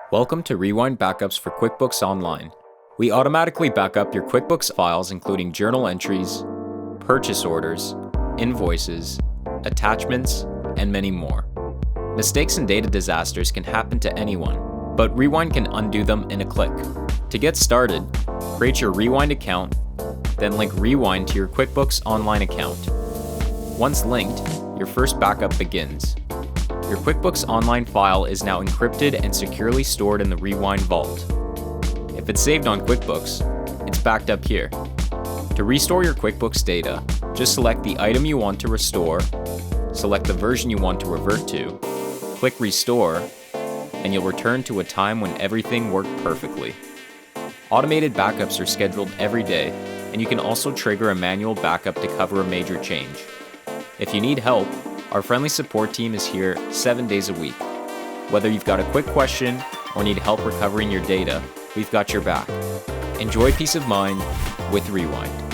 Welcome to Rewind Backups for QuickBooks Online. We automatically back up your QuickBooks files including journal entries, purchase orders, invoices, attachments, and many more. Mistakes and data disasters can happen to anyone, but Rewind can undo them in a click. To get started, create your Rewind account, then link Rewind to your QuickBooks Online account. Once linked, your first backup begins. Your QuickBooks Online file is now encrypted and securely stored in the Rewind vault. If it's saved on QuickBooks, it's backed up here. To restore your QuickBooks data, just select the item you want to restore, select the version you want to revert to, click Restore, and you'll return to a time when everything worked perfectly. Automated backups are scheduled every day, and you can also trigger a manual backup to cover a major change. If you need help, our friendly support team is here 7 days a week. Whether you've got a quick question or need help recovering your data, we've got your back. Enjoy peace of mind with Rewind.